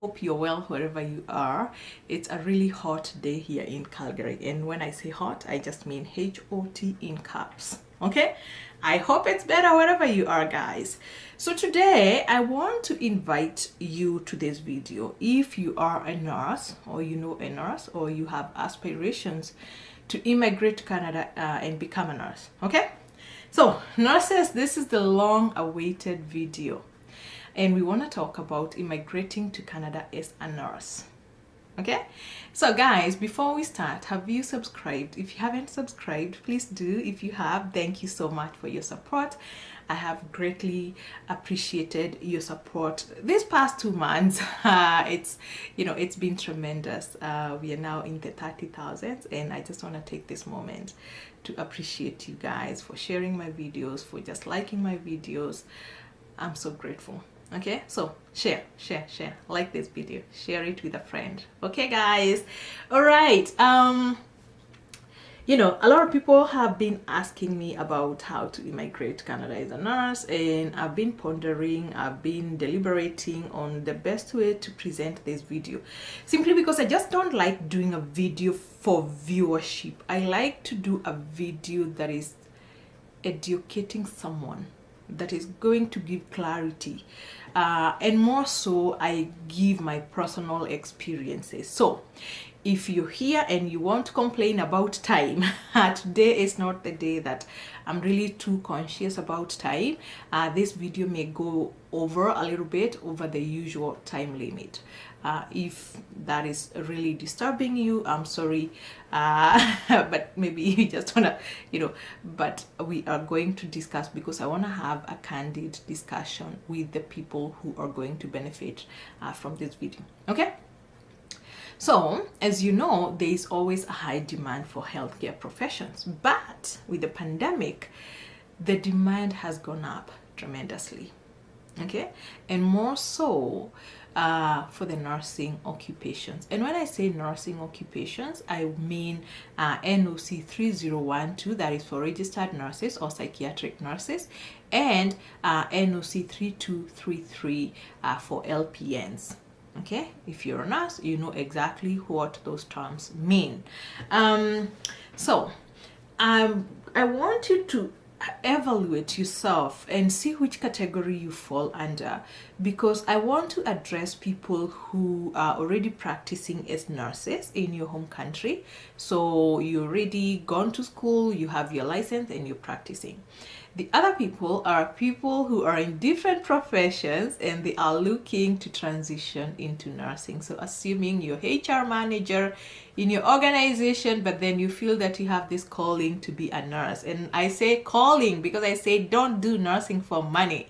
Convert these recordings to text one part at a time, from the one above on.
Hope you're well wherever you are. It's a really hot day here in Calgary, and when I say hot, I just mean H-O-T in caps. Okay, I hope it's better wherever you are, guys. So today I want to invite you to this video. If you are a nurse, or you know a nurse, or you have aspirations to immigrate to Canada and become a nurse. Okay, so nurses, this is the long awaited video, and we want to talk about immigrating to Canada as a nurse. Okay, so guys, before we start, have you subscribed? If you haven't subscribed, please do. If you have, thank you so much for your support. I have greatly appreciated your support this past 2 months. It's been tremendous. We are now in the 30,000s, and I just want to take this moment to appreciate you guys for sharing my videos, for just liking my videos. I'm so grateful. Okay, so share, like this video, share it with a friend. Okay, guys. All right. A lot of people have been asking me about how to immigrate to Canada as a nurse, and I've been pondering, I've been deliberating on the best way to present this video, simply because I just don't like doing a video for viewership. I like to do a video that is educating someone, that is going to give clarity, and more so I give my personal experiences. So if you're here and you want to complain about time, today is not the day that I'm really too conscious about time. This video may go over a little bit over the usual time limit. If that is really disturbing you, I'm sorry, but maybe you just wanna, but we are going to discuss, because I want to have a candid discussion with the people who are going to benefit from this video. Okay, so as you know, there is always a high demand for healthcare professions, but with the pandemic, the demand has gone up tremendously. Okay, and more so for the nursing occupations. And when I say nursing occupations, I mean NOC 3012, that is for registered nurses or psychiatric nurses, and NOC 3233 for LPNs. Okay, if you're a nurse, you know exactly what those terms mean. So I want you to evaluate yourself and see which category you fall under, because I want to address people who are already practicing as nurses in your home country. So you already gone to school, you have your license, and you're practicing. The other people are people who are in different professions and they are looking to transition into nursing. So assuming you're HR manager in your organization, but then you feel that you have this calling to be a nurse. And I say calling because I say don't do nursing for money.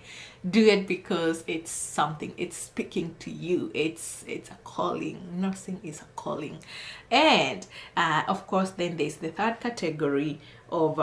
Do it because it's something, it's speaking to you. It's a calling. Nursing is a calling. And of course, then there's the third category of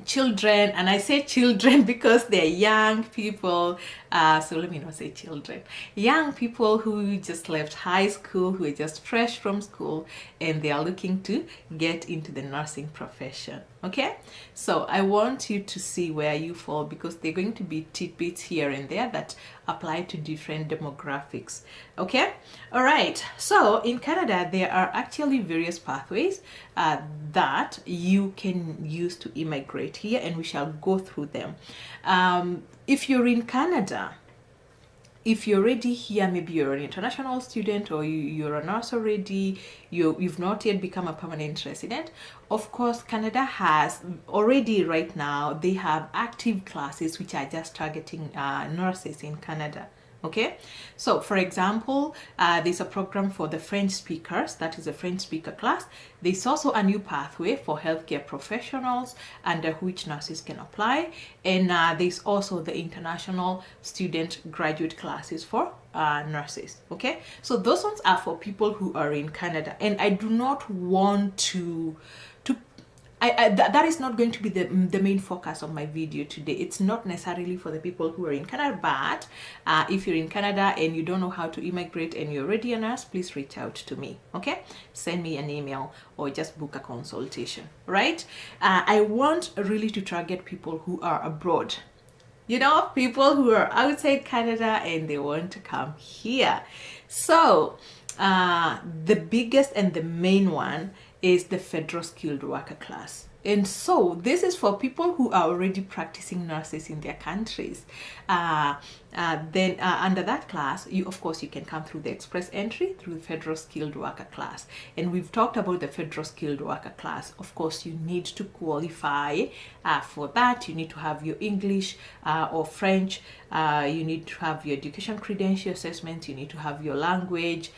children, and I say children because they're young people, so let me not say children, young people who just left high school, who are just fresh from school, and they are looking to get into the nursing profession. Okay, so I want you to see where you fall, because they're going to be tidbits here and there that apply to different demographics. Okay, all right. So in Canada, there are actually various pathways that you can use to immigrate here, and we shall go through them. If you're in Canada, if you're already here, maybe you're an international student, or you're a nurse already, you've not yet become a permanent resident. Of course, Canada has already, right now, they have active classes which are just targeting nurses in Canada. Okay, so for example, there's a program for the French speakers, that is a French speaker class. There's also a new pathway for healthcare professionals under which nurses can apply, and there's also the international student graduate classes for nurses. Okay, so those ones are for people who are in Canada, and I do not want to that is not going to be the main focus of my video today. It's not necessarily for the people who are in Canada, but if you're in Canada and you don't know how to immigrate and you're already a nurse, please reach out to me. Okay, send me an email or just book a consultation. Right, I want really to target people who are abroad You know, people who are outside Canada and they want to come here. So, the biggest and the main one is the federal skilled worker class. And so this is for people who are already practicing nurses in their countries. Then under that class, you of course you can come through the express entry through the federal skilled worker class. And we've talked about the federal skilled worker class. Of course, you need to qualify for that. You need to have your English or French. You need to have your education credential assessment. You need to have your language.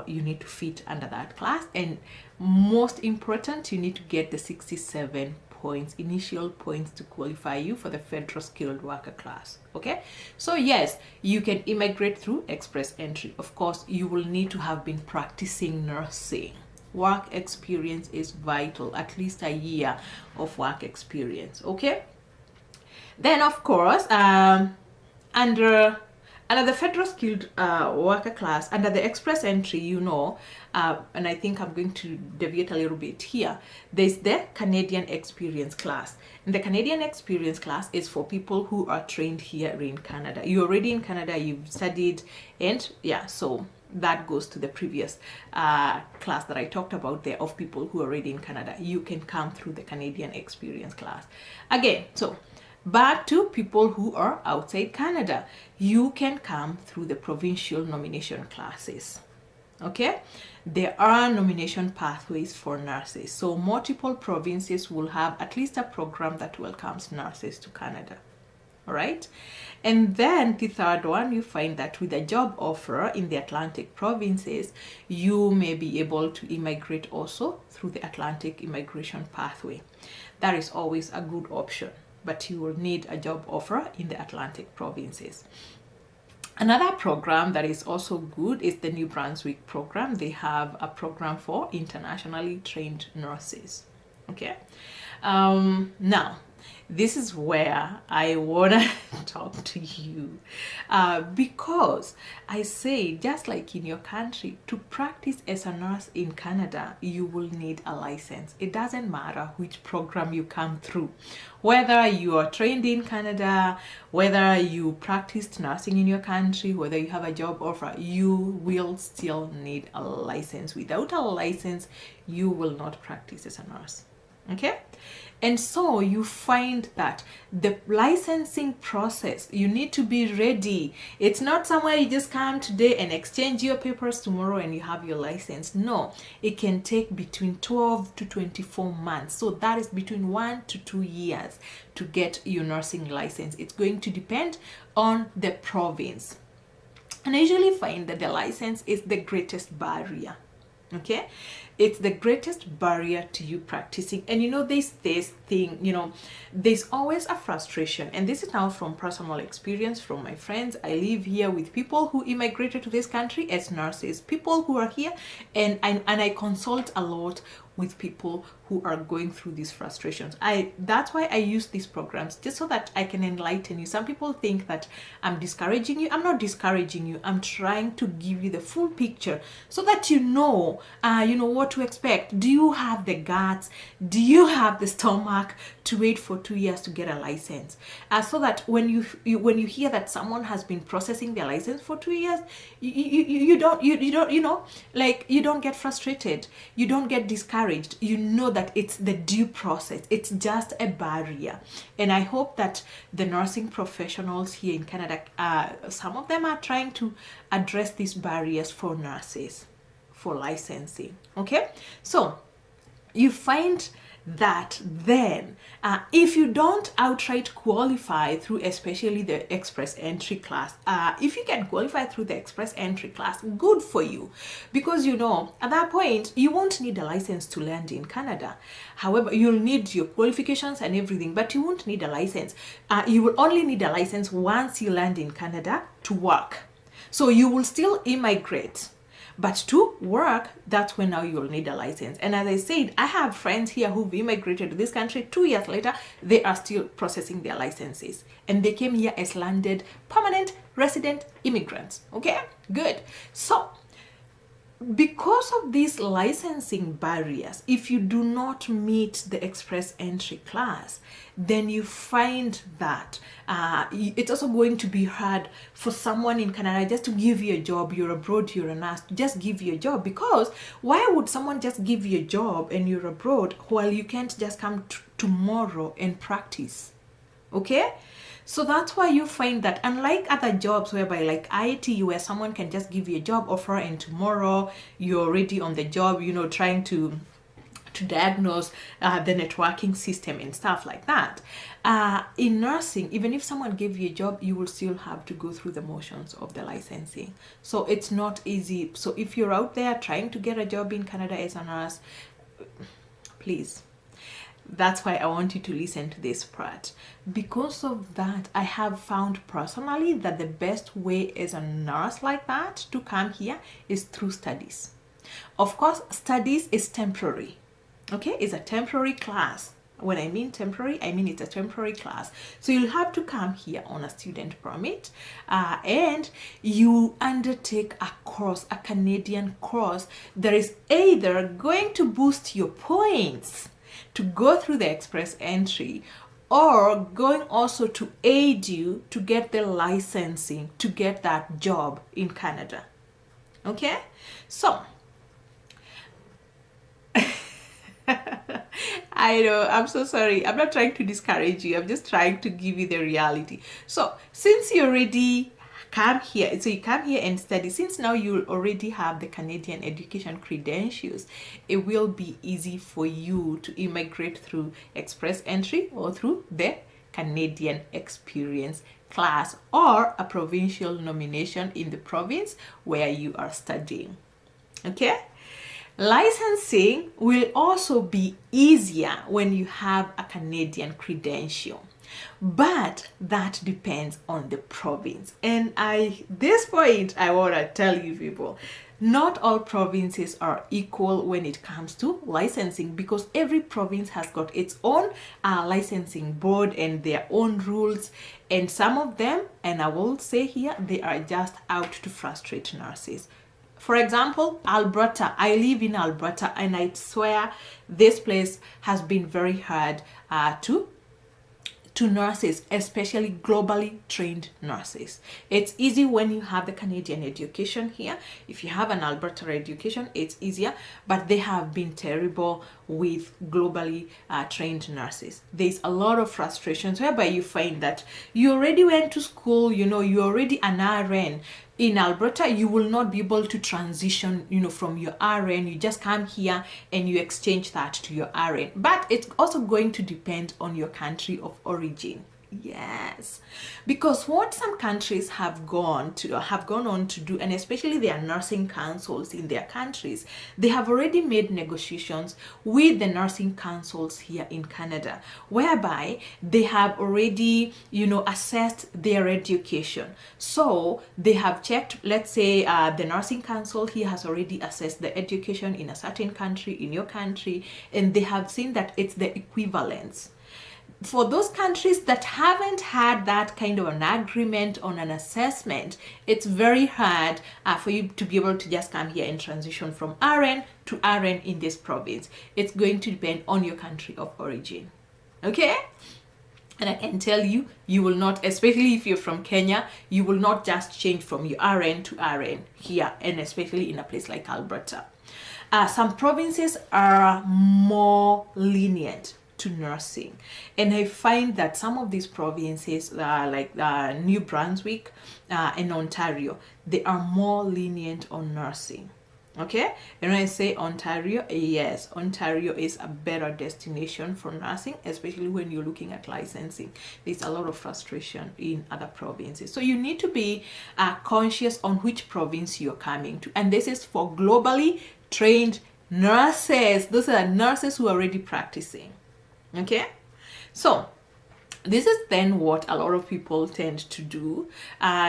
You need to fit under that class. And most important, you need to get the 67 points, initial points, to qualify you for the federal skilled worker class. Okay, so yes, you can immigrate through express entry. Of course, you will need to have been practicing nursing. Work experience is vital, at least a year of work experience. Okay, then of course, under the federal skilled worker class, under the express entry, you know, and I think I'm going to deviate a little bit here, there's the Canadian experience class. And the Canadian experience class is for people who are trained here in Canada. You're already in Canada, you've studied, and yeah, so that goes to the previous class that I talked about there of people who are already in Canada. You can come through the Canadian experience class. Again, so back to people who are outside Canada, you can come through the provincial nomination classes. Okay, there are nomination pathways for nurses. So multiple provinces will have at least a program that welcomes nurses to Canada. All right, and then the third one, you find that with a job offer in the Atlantic provinces, you may be able to immigrate also through the Atlantic immigration pathway. That is always a good option, but you will need a job offer in the Atlantic provinces. Another program that is also good is the New Brunswick program. They have a program for internationally trained nurses. Okay, now this is where I want to talk to you because I say, just like in your country, to practice as a nurse in Canada, you will need a license. It doesn't matter which program you come through, whether you are trained in Canada, whether you practiced nursing in your country, whether you have a job offer, you will still need a license. Without a license, you will not practice as a nurse. Okay, and so you find that the licensing process, you need to be ready. It's not somewhere you just come today and exchange your papers tomorrow and you have your license. No, it can take between 12 to 24 months. So that is between 1 to 2 years to get your nursing license. It's going to depend on the province. And I usually find that the license is the greatest barrier. Okay, it's the greatest barrier to you practicing. And you know, this thing, you know, there's always a frustration, and this is now from personal experience from my friends. I live here with people who immigrated to this country as nurses, people who are here, and I consult a lot with people who are going through these frustrations. That's why I use these programs, just so that I can enlighten you. Some people think that I'm discouraging you. I'm not discouraging you. I'm trying to give you the full picture so that you know what to expect. Do you have the guts? Do you have the stomach to wait for 2 years to get a license? So that when you hear that someone has been processing their license for 2 years, you don't get frustrated. You don't get discouraged. You know that it's the due process. It's just a barrier. And I hope that the nursing professionals here in Canada, some of them are trying to address these barriers for nurses, for licensing. Okay, so you find that then if you don't outright qualify through, especially the express entry class, if you can qualify through the express entry class, good for you, because you know at that point you won't need a license to land in Canada. However, you'll need your qualifications and everything, but you won't need a license. You will only need a license once you land in Canada to work. So you will still immigrate, but to work, that's when now you'll need a license. And as I said, I have friends here who've immigrated to this country. 2 years later, they are still processing their licenses. And they came here as landed permanent resident immigrants. Okay, good. So because of these licensing barriers, if you do not meet the express entry class, then you find that it's also going to be hard for someone in Canada just to give you a job. You're abroad, you're a nurse, just give you a job. Because why would someone just give you a job and you're abroad while you can't just come tomorrow and practice? Okay? So that's why you find that, unlike other jobs whereby like IT, where someone can just give you a job offer and tomorrow you're already on the job, trying to diagnose the networking system and stuff like that. In nursing, even if someone gave you a job, you will still have to go through the motions of the licensing. So it's not easy. So if you're out there trying to get a job in Canada as a nurse, please, that's why I want you to listen to this part. Because of that, I have found personally that the best way as a nurse like that to come here is through studies. Of course, studies is temporary. Okay, it's a temporary class. When I mean temporary, I mean it's a temporary class. So you'll have to come here on a student permit and you undertake a course, a Canadian course that is either going to boost your points to go through the express entry, or going also to aid you to get the licensing to get that job in Canada. Okay, so I know, I'm so sorry. I'm not trying to discourage you. I'm just trying to give you the reality. So since you already come here, so you come here and study, since now you already have the Canadian education credentials, it will be easy for you to immigrate through express entry or through the Canadian experience class or a provincial nomination in the province where you are studying. Okay? Licensing will also be easier when you have a Canadian credential, but that depends on the province. And this point I want to tell you people, not all provinces are equal when it comes to licensing, because every province has got its own licensing board and their own rules, and some of them, and I will say here, they are just out to frustrate nurses. For example, Alberta. I live in Alberta, and I swear this place has been very hard to nurses, especially globally trained nurses. It's easy when you have the Canadian education here. If you have an Alberta education, it's easier, but they have been terrible with globally trained nurses. There's a lot of frustrations whereby you find that you already went to school, you're already an RN. In Alberta, you will not be able to transition, from your RN. You just come here and you exchange that to your RN. But it's also going to depend on your country of origin. Yes, because what some countries have gone on to do, and especially their nursing councils in their countries, they have already made negotiations with the nursing councils here in Canada, whereby they have already, assessed their education. So they have checked, let's say the nursing council here has already assessed the education in a certain country, in your country, and they have seen that it's the equivalence. For those countries that haven't had that kind of an agreement on an assessment, it's very hard for you to be able to just come here and transition from RN to RN in this province. It's going to depend on your country of origin. Okay? And I can tell you, you will not, especially if you're from Kenya, you will not just change from your RN to RN here, and especially in a place like Alberta. Some provinces are more lenient to nursing, and I find that some of these provinces like New Brunswick and Ontario, they are more lenient on nursing. Okay, and when I say Ontario, yes, Ontario is a better destination for nursing, especially when you're looking at licensing. There's a lot of frustration in other provinces, so you need to be conscious on which province you're coming to. And this is for globally trained nurses. Those are nurses who are already practicing. Okay, so this is then what a lot of people tend to do.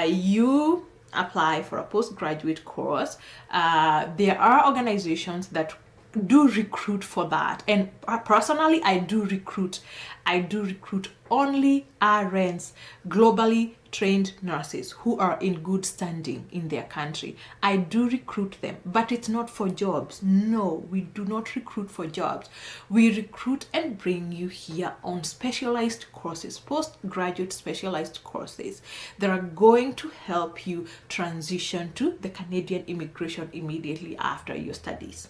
You apply for a postgraduate course. There are organizations that do recruit for that. And personally, I do recruit only RNs, globally trained nurses who are in good standing in their country. I do recruit them, but it's not for jobs. No, we do not recruit for jobs. We recruit and bring you here on specialized courses, postgraduate specialized courses that are going to help you transition to the Canadian immigration immediately after your studies.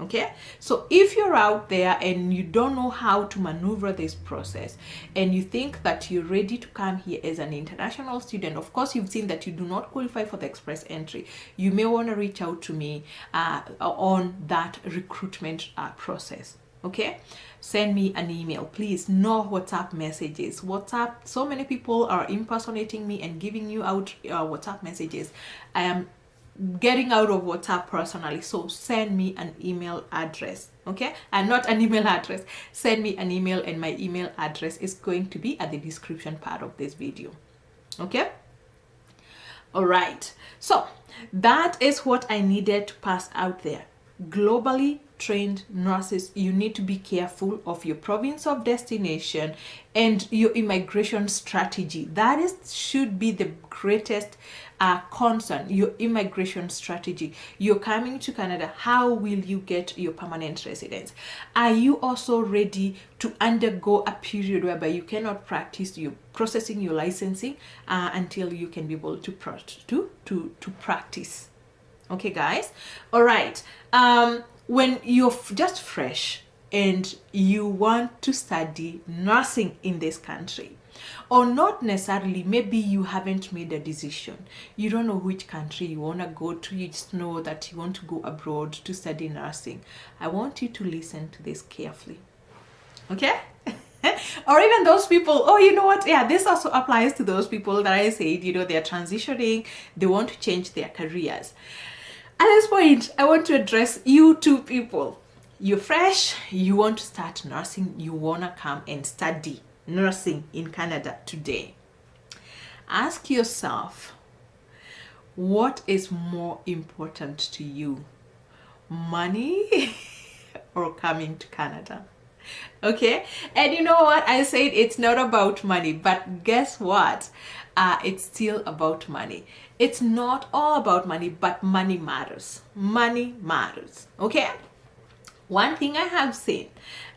Okay, so if you're out there and you don't know how to maneuver this process and you think that you're ready to come here as an international student, of course you've seen that you do not qualify for the express entry, you may want to reach out to me on that recruitment process. Okay, send me an email, please. No WhatsApp messages. WhatsApp, so many people are impersonating me and giving you out WhatsApp messages. I am getting out of WhatsApp personally, so send me an email address. Okay, and not an email address, send me an email, and my email address is going to be at the description part of this video. Okay, all right, so that is what I needed to pass out there. Globally trained nurses, you need to be careful of your province of destination and your immigration strategy. That should be the greatest concern. Your immigration strategy. You're coming to Canada, how will you get your permanent residence? Are you also ready to undergo a period whereby you cannot practice your processing your licensing until you can be able to practice? Okay, guys, all right. When you're just fresh and you want to study nursing in this country, or not necessarily, maybe you haven't made a decision, you don't know which country you want to go to, you just know that you want to go abroad to study nursing, I want you to listen to this carefully. Okay? Or even those people, oh, you know what, yeah, this also applies to those people that I said, you know, they're transitioning, they want to change their careers. At this point, I want to address you two people. You're fresh, you want to start nursing, you want to come and study nursing in Canada today. Ask yourself, what is more important to you? Money or coming to Canada? Okay, and you know what, I said it's not about money, but guess what, it's still about money. It's not all about money, but money matters. Money matters. Okay, one thing I have seen,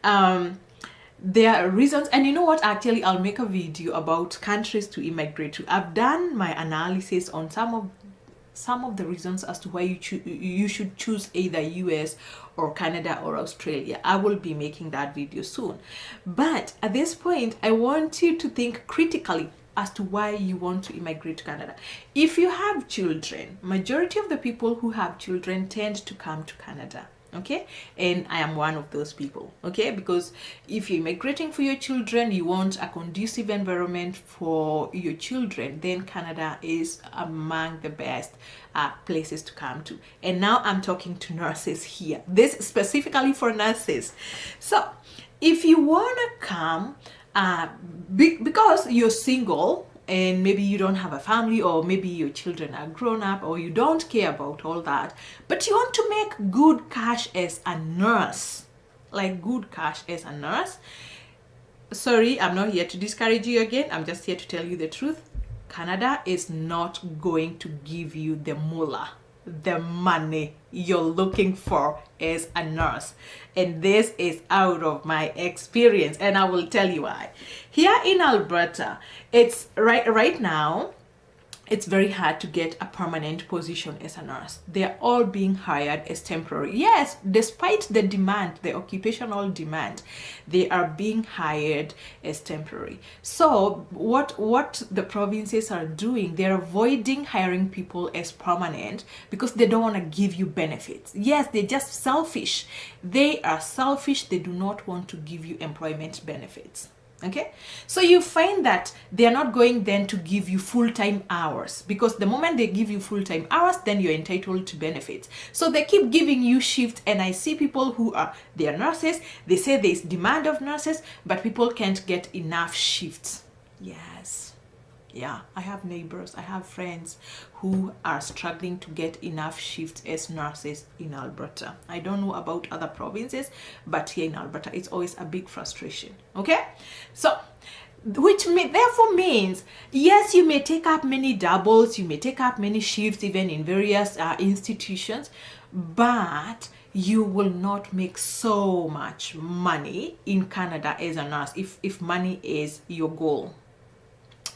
there are reasons, and you know what, actually I'll make a video about countries to immigrate to. I've done my analysis on some of the reasons as to why you should choose either US or Canada or Australia. I will be making that video soon, but at this point I want you to think critically as to why you want to immigrate to Canada. If you have children, majority of the people who have children tend to come to Canada. Okay, and I am one of those people. Okay, because if you're immigrating for your children, you want a conducive environment for your children, then Canada is among the best places to come to. And now I'm talking to nurses here, this specifically for nurses. So if you want to come because you're single and maybe you don't have a family, or maybe your children are grown up, or you don't care about all that, but you want to make good cash as a nurse, like good cash as a nurse. Sorry, I'm not here to discourage you again. I'm just here to tell you the truth. Canada is not going to give you the moolah, the money you're looking for as a nurse. And this is out of my experience, and I will tell you why. Here in Alberta, it's right now, it's very hard to get a permanent position as a nurse. They're all being hired as temporary. Yes, despite the demand, the occupational demand, they are being hired as temporary. So what the provinces are doing, they're avoiding hiring people as permanent because they don't want to give you benefits. Yes, they're just selfish. They are selfish. They do not want to give you employment benefits. Okay, so you find that they are not going then to give you full-time hours, because the moment they give you full-time hours, then you're entitled to benefits. So they keep giving you shifts, and I see people who are, they are nurses, they say there's demand of nurses, but people can't get enough shifts. Yes, Yeah, I have neighbors, I have friends who are struggling to get enough shifts as nurses in Alberta. I don't know about other provinces, but here in Alberta, it's always a big frustration. Okay? So, therefore means, yes, you may take up many doubles, you may take up many shifts, even in various institutions, but you will not make so much money in Canada as a nurse if money is your goal.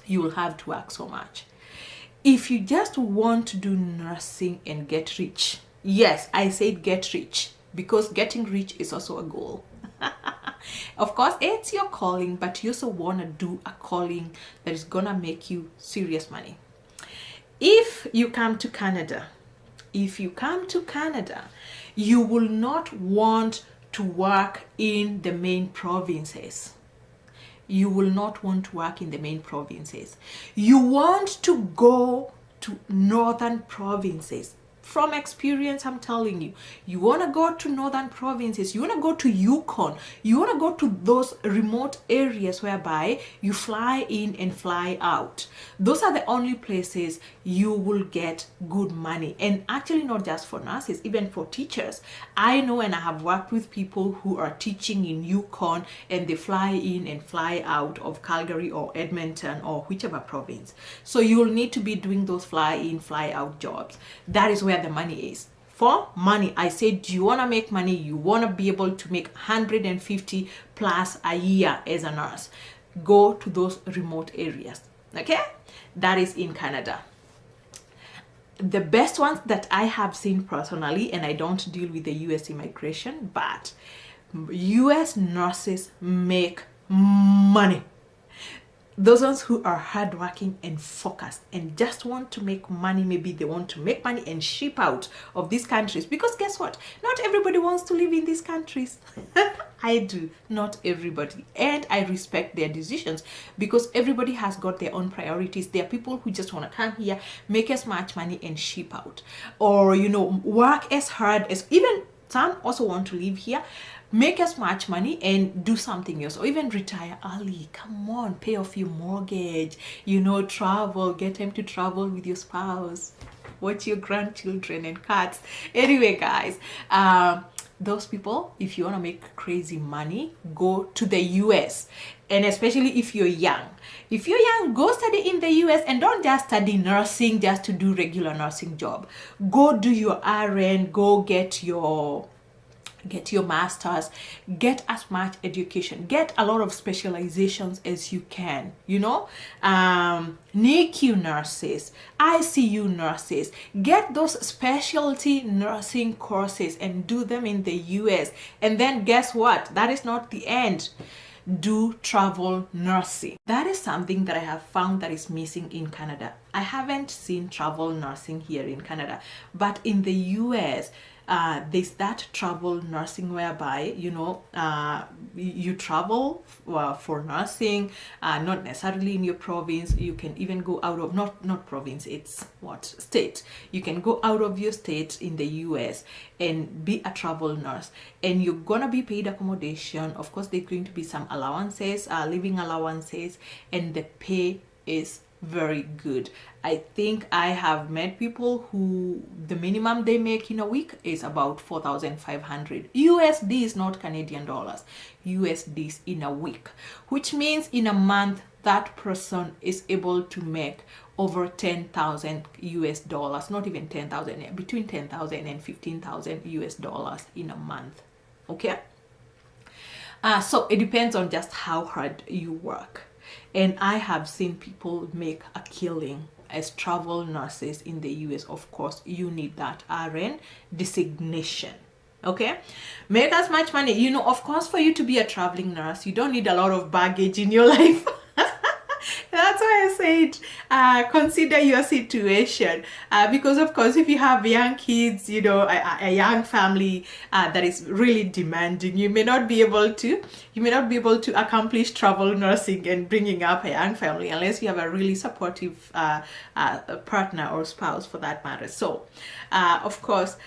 You will have to work so much. If you just want to do nursing and get rich, yes, I said get rich, because getting rich is also a goal. Of course, it's your calling, but you also want to do a calling that is gonna make you serious money. If you come to Canada, you will not want to work in the main provinces. You will not want to work in the main provinces. You want to go to northern provinces. From experience, I'm telling you, you want to go to northern provinces, you want to go to Yukon, you want to go to those remote areas whereby you fly in and fly out. Those are the only places you will get good money. And actually, not just for nurses, even for teachers. I know, and I have worked with people who are teaching in Yukon, and they fly in and fly out of Calgary or Edmonton or whichever province. So you'll need to be doing those fly in, fly out jobs. That is where the money is. For money, I said, do you want to make money? You want to be able to make 150 plus a year as a nurse. Go to those remote areas. Okay? That is in Canada. The best ones that I have seen personally, and I don't deal with the US immigration, but US nurses make money. Those ones who are hardworking and focused and just want to make money, maybe they want to make money and ship out of these countries, because guess what? Not everybody wants to live in these countries. I do, not everybody. And I respect their decisions, because everybody has got their own priorities. There are people who just want to come here, make as much money and ship out. Or, work as hard as, even some also want to live here, make as much money and do something else, or even retire early. Come on, pay off your mortgage, travel, get time to travel with your spouse, watch your grandchildren and cats. Anyway, guys, those people, if you want to make crazy money, go to the US. And especially if you're young. If you're young, go study in the US, and don't just study nursing just to do regular nursing job. Go do your RN, go get your master's, get as much education, get a lot of specializations as you can, NICU nurses, ICU nurses, get those specialty nursing courses and do them in the US. And then guess what? That is not the end. Do travel nursing. That is something that I have found that is missing in Canada. I haven't seen travel nursing here in Canada, but in the US, there's that travel nursing whereby you travel for nursing, not necessarily in your province. You can even go out of not province, it's state. You can go out of your state in the US and be a travel nurse, and you're gonna be paid accommodation. Of course, there's going to be some allowances, living allowances, and the pay is very good. I think I have met people who the minimum they make in a week is about 4,500 USDs, not Canadian dollars, USDs in a week, which means in a month that person is able to make over 10,000 US dollars, not even 10,000, between 10,000 and 15,000 US dollars in a month. Okay, so it depends on just how hard you work. And I have seen people make a killing as travel nurses in the US. Of course, you need that RN designation. Okay, make as much money. Of course, for you to be a traveling nurse, you don't need a lot of baggage in your life. That's why I said consider your situation, because of course, if you have young kids, a young family that is really demanding, you may not be able to accomplish travel nursing and bringing up a young family unless you have a really supportive partner or spouse, for that matter. So of course,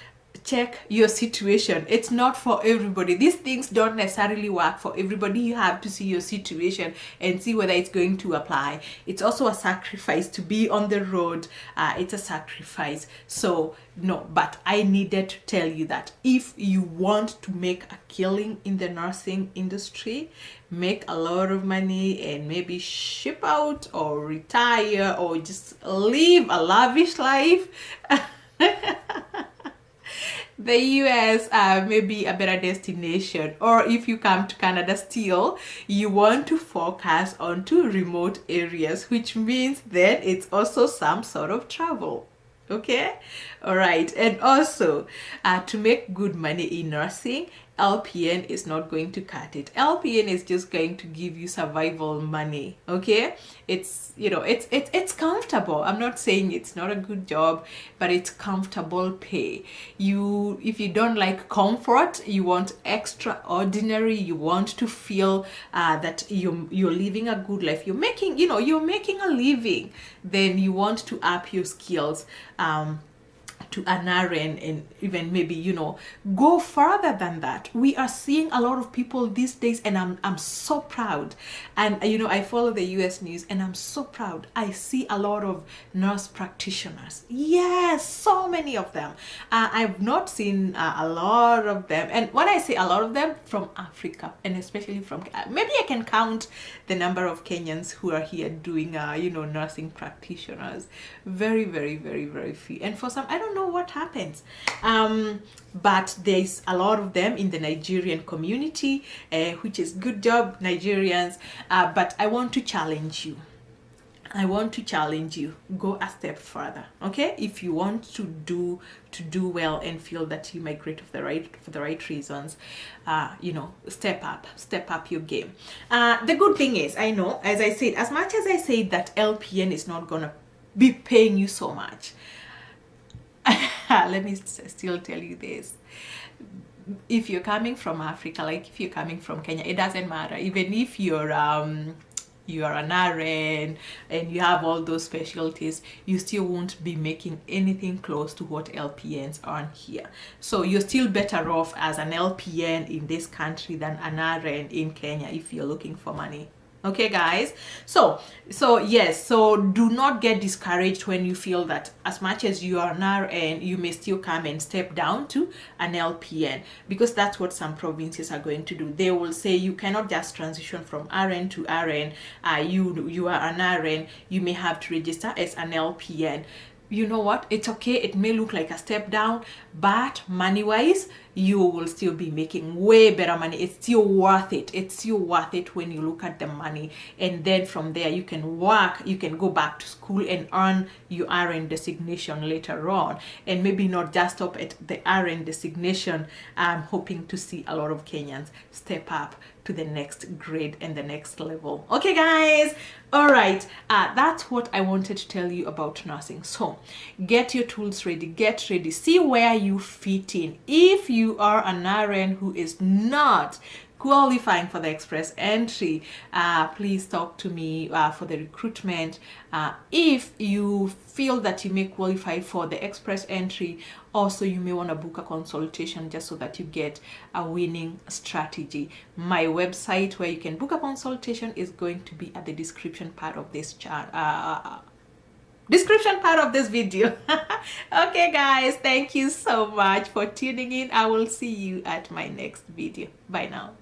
check your situation. It's not for everybody. These things don't necessarily work for everybody. You have to see your situation and see whether it's going to apply. It's also a sacrifice to be on the road. It's a sacrifice. So no, but I needed to tell you that if you want to make a killing in the nursing industry, make a lot of money and maybe ship out or retire or just live a lavish life, the US may be a better destination. Or if you come to Canada still, you want to focus on two remote areas, which means then it's also some sort of travel. Okay, all right. And also to make good money in nursing, LPN is not going to cut it. LPN is just going to give you survival money. Okay, it's, you know, it's comfortable. I'm not saying it's not a good job, but it's comfortable pay. If you don't like comfort, you want extraordinary, you want to feel that you're living a good life, you're making a living, then you want to up your skills to an RN, and even maybe, you know, go further than that. We are seeing a lot of people these days, and I'm so proud. And you know, I follow the US news, and I'm so proud. I see a lot of nurse practitioners. Yes, so many of them. I've not seen a lot of them, and when I say a lot of them, from Africa, and especially from, maybe I can count the number of Kenyans who are here doing nursing practitioners. Very, very, very, very few. And for some, I don't know what happens, but there's a lot of them in the Nigerian community, which is good job, Nigerians. But I want to challenge you. Go a step further. Okay, if you want to do well and feel that you migrate for the right reasons, step up your game. The good thing is, I know, as I said, as much as I said that LPN is not gonna be paying you so much, let me still tell you this. If you're coming from Africa, like if you're coming from Kenya, it doesn't matter. Even if you're an RN and you have all those specialties, you still won't be making anything close to what LPNs earn here. So you're still better off as an LPN in this country than an RN in Kenya if you're looking for money. Okay, guys, so yes, so do not get discouraged when you feel that as much as you are an RN, you may still come and step down to an LPN, because that's what some provinces are going to do. They will say you cannot just transition from RN to RN. You are an RN, you may have to register as an LPN. You know what, it's okay, it may look like a step down, but money wise you will still be making way better money. It's still worth it when you look at the money. And then from there you can go back to school and earn your RN designation later on, and maybe not just stop at the RN designation. I'm hoping to see a lot of Kenyans step up to the next grade and the next level. Okay, guys, all right, that's what I wanted to tell you about nursing. So get your tools ready, get ready, see where you fit in. If you are an RN who is not qualifying for the express entry, please talk to me for the recruitment. If you feel that you may qualify for the express entry, also you may want to book a consultation just so that you get a winning strategy. My website where you can book a consultation is going to be at the description part of this video. Okay, guys, thank you so much for tuning in. I will see you at my next video. Bye now.